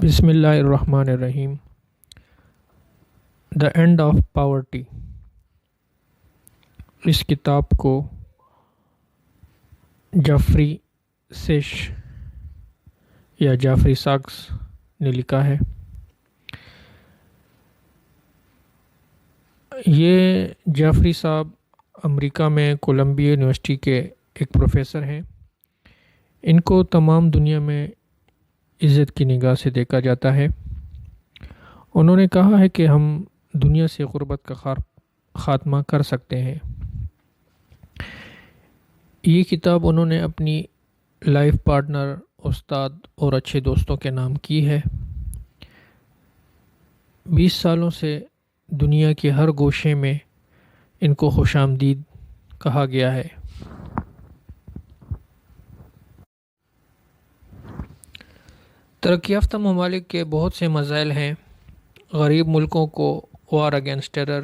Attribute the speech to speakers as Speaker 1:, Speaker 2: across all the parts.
Speaker 1: بسم اللہ الرحمن الرحیم۔ دا اینڈ آف پاورٹی، اس کتاب کو جعفری سیش یا جعفری ساکس نے لکھا ہے۔ یہ جعفری صاحب امریکہ میں کولمبیا یونیورسٹی کے ایک پروفیسر ہیں۔ ان کو تمام دنیا میں عزت کی نگاہ سے دیکھا جاتا ہے۔ انہوں نے کہا ہے کہ ہم دنیا سے غربت کا خاتمہ کر سکتے ہیں۔ یہ کتاب انہوں نے اپنی لائف پارٹنر، استاد اور اچھے دوستوں کے نام کی ہے۔ 20 سالوں سے دنیا کے ہر گوشے میں ان کو خوش آمدید کہا گیا ہے۔ ترقی یافتہ ممالک کے بہت سے مسائل ہیں۔ غریب ملکوں کو وار اگینسٹ ٹیرر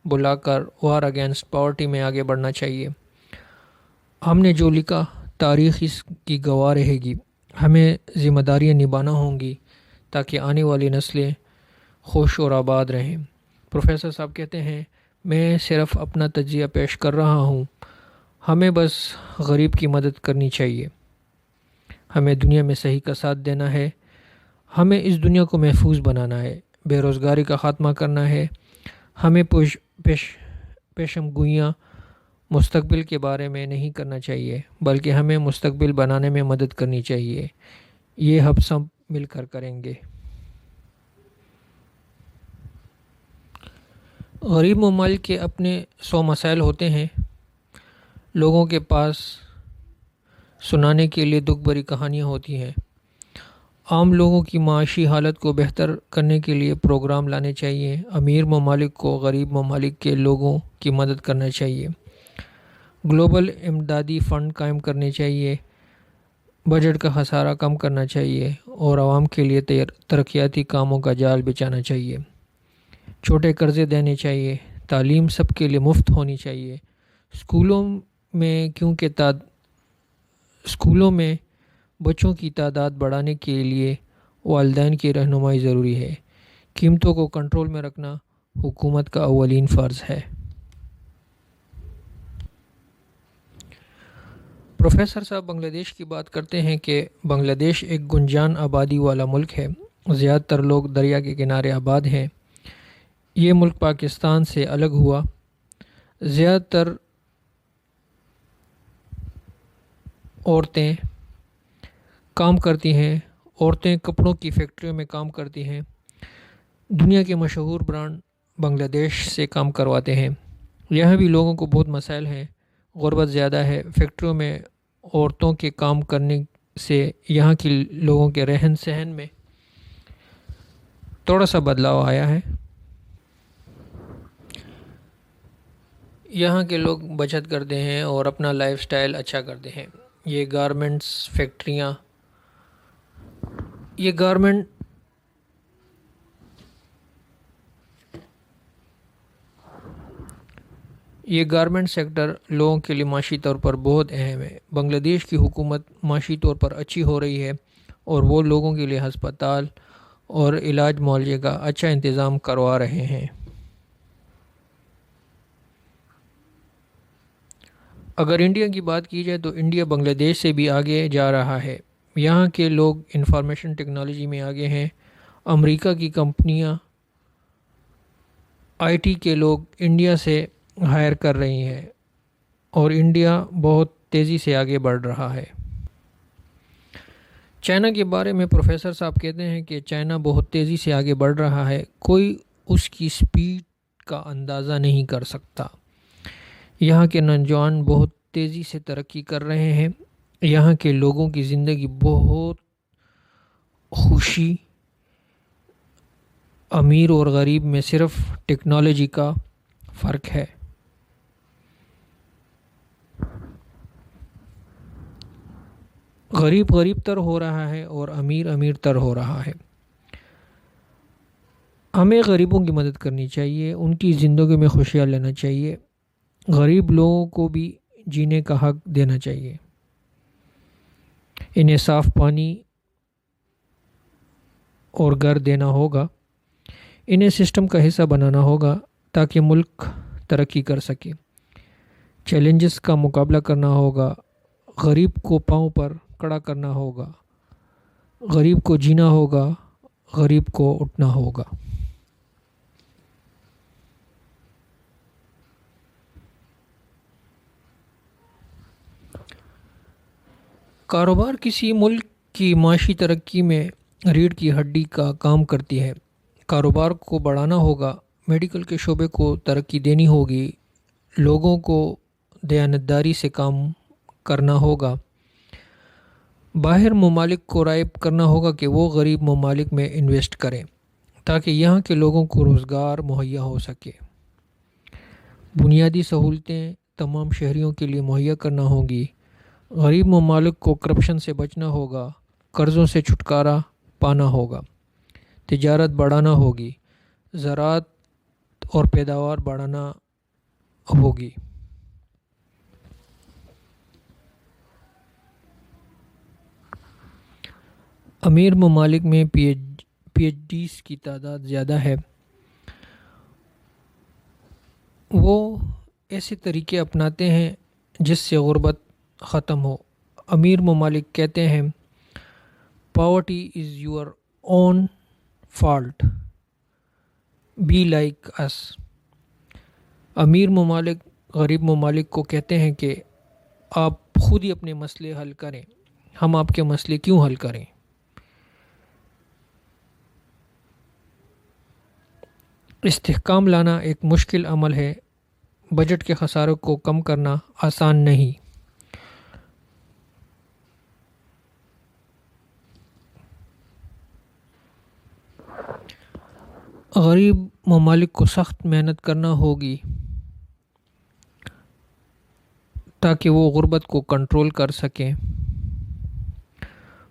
Speaker 1: بلا کر وار اگینسٹ پاورٹی میں آگے بڑھنا چاہیے۔ ہم نے جو لکھا تاریخ اس کی گواہ رہے گی۔ ہمیں ذمہ داریاں نبھانا ہوں گی تاکہ آنے والی نسلیں خوش اور آباد رہیں۔ پروفیسر صاحب کہتے ہیں، میں صرف اپنا تجزیہ پیش کر رہا ہوں۔ ہمیں بس غریب کی مدد کرنی چاہیے۔ ہمیں دنیا میں صحیح کا ساتھ دینا ہے۔ ہمیں اس دنیا کو محفوظ بنانا ہے۔ بے روزگاری کا خاتمہ کرنا ہے۔ ہمیں پیشم گوئیاں مستقبل کے بارے میں نہیں کرنا چاہیے، بلکہ ہمیں مستقبل بنانے میں مدد کرنی چاہیے۔ یہ ہم سب مل کر کریں گے۔ غریب ممالک کے اپنے 100 مسائل ہوتے ہیں۔ لوگوں کے پاس سنانے کے لیے دکھ بھری کہانیاں ہوتی ہیں۔ عام لوگوں کی معاشی حالت کو بہتر کرنے کے لیے پروگرام لانے چاہیے۔ امیر ممالک کو غریب ممالک کے لوگوں کی مدد کرنا چاہیے۔ گلوبل امدادی فنڈ قائم کرنے چاہیے۔ بجٹ کا خسارہ کم کرنا چاہیے اور عوام کے لیے ترقیاتی کاموں کا جال بچھانا چاہیے۔ چھوٹے قرضے دینے چاہیے۔ تعلیم سب کے لیے مفت ہونی چاہیے۔ اسکولوں میں بچوں کی تعداد بڑھانے کے لیے والدین کی رہنمائی ضروری ہے۔ قیمتوں کو کنٹرول میں رکھنا حکومت کا اولین فرض ہے۔ پروفیسر صاحب بنگلہ دیش کی بات کرتے ہیں کہ بنگلہ دیش ایک گنجان آبادی والا ملک ہے۔ زیادہ تر لوگ دریا کے کنارے آباد ہیں۔ یہ ملک پاکستان سے الگ ہوا۔ زیادہ تر عورتیں کام کرتی ہیں۔ عورتیں کپڑوں کی فیکٹریوں میں کام کرتی ہیں۔ دنیا کے مشہور برانڈ بنگلہ دیش سے کام کرواتے ہیں۔ یہاں بھی لوگوں کو بہت مسائل ہیں۔ غربت زیادہ ہے۔ فیکٹریوں میں عورتوں کے کام کرنے سے یہاں کے لوگوں کے رہن سہن میں تھوڑا سا بدلاؤ آیا ہے۔ یہاں کے لوگ بچت کرتے ہیں اور اپنا لائف سٹائل اچھا کرتے ہیں۔ یہ گارمنٹس فیکٹریاں یہ گارمنٹ سیکٹر لوگوں کے لیے معاشی طور پر بہت اہم ہے۔ بنگلہ دیش کی حکومت معاشی طور پر اچھی ہو رہی ہے اور وہ لوگوں کے لیے ہسپتال اور علاج معالجے کا اچھا انتظام کروا رہے ہیں۔ اگر انڈیا کی بات کی جائے تو انڈیا بنگلہ دیش سے بھی آگے جا رہا ہے۔ یہاں کے لوگ انفارمیشن ٹیکنالوجی میں آگے ہیں۔ امریکہ کی کمپنیاں آئی ٹی کے لوگ انڈیا سے ہائر کر رہی ہیں اور انڈیا بہت تیزی سے آگے بڑھ رہا ہے۔ چائنا کے بارے میں پروفیسر صاحب کہتے ہیں کہ چائنا بہت تیزی سے آگے بڑھ رہا ہے۔ کوئی اس کی سپیڈ کا اندازہ نہیں کر سکتا۔ یہاں کے نوجوان بہت تیزی سے ترقی کر رہے ہیں۔ یہاں کے لوگوں کی زندگی بہت خوشی۔ امیر اور غریب میں صرف ٹیکنالوجی کا فرق ہے۔ غریب غریب تر ہو رہا ہے اور امیر امیر تر ہو رہا ہے۔ ہمیں غریبوں کی مدد کرنی چاہیے۔ ان کی زندگی میں خوشیاں لینا چاہیے۔ غریب لوگوں کو بھی جینے کا حق دینا چاہیے۔ انہیں صاف پانی اور گھر دینا ہوگا۔ انہیں سسٹم کا حصہ بنانا ہوگا تاکہ ملک ترقی کر سکے۔ چیلنجز کا مقابلہ کرنا ہوگا، غریب کو پاؤں پر کھڑا کرنا ہوگا، غریب کو جینا ہوگا، غریب کو اٹھنا ہوگا۔ کاروبار کسی ملک کی معاشی ترقی میں ریڑھ کی ہڈی کا کام کرتی ہے۔ کاروبار کو بڑھانا ہوگا، میڈیکل کے شعبے کو ترقی دینی ہوگی، لوگوں کو دیانتداری سے کام کرنا ہوگا، باہر ممالک کو رائب کرنا ہوگا کہ وہ غریب ممالک میں انویسٹ کریں تاکہ یہاں کے لوگوں کو روزگار مہیا ہو سکے۔ بنیادی سہولتیں تمام شہریوں کے لیے مہیا کرنا ہوں گی۔ غریب ممالک کو کرپشن سے بچنا ہوگا، قرضوں سے چھٹکارا پانا ہوگا، تجارت بڑھانا ہوگی، زراعت اور پیداوار بڑھانا ہوگی۔ امیر ممالک میں پی ایچ ڈیز کی تعداد زیادہ ہے، وہ ایسے طریقے اپناتے ہیں جس سے غربت ختم ہو۔ امیر ممالک کہتے ہیں poverty is your own fault, be like us. امیر ممالک غریب ممالک کو کہتے ہیں کہ آپ خود ہی اپنے مسئلے حل کریں، ہم آپ کے مسئلے کیوں حل کریں۔ استحکام لانا ایک مشکل عمل ہے، بجٹ کے خسارے کو کم کرنا آسان نہیں۔ غریب ممالک کو سخت محنت کرنا ہوگی تاکہ وہ غربت کو کنٹرول کر سکیں۔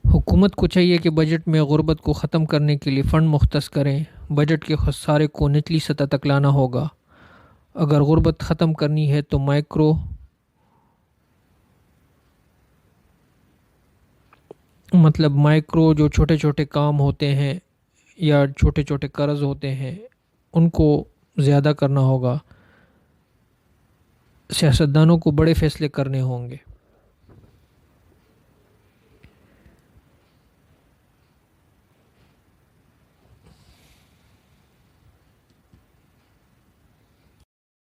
Speaker 1: حکومت کو چاہیے کہ بجٹ میں غربت کو ختم کرنے کے لیے فنڈ مختص کریں۔ بجٹ کے خسارے کو نچلی سطح تک لانا ہوگا۔ اگر غربت ختم کرنی ہے تو مائکرو جو چھوٹے چھوٹے کام ہوتے ہیں یا چھوٹے چھوٹے قرض ہوتے ہیں ان کو زیادہ کرنا ہوگا۔ سیاستدانوں کو بڑے فیصلے کرنے ہوں گے۔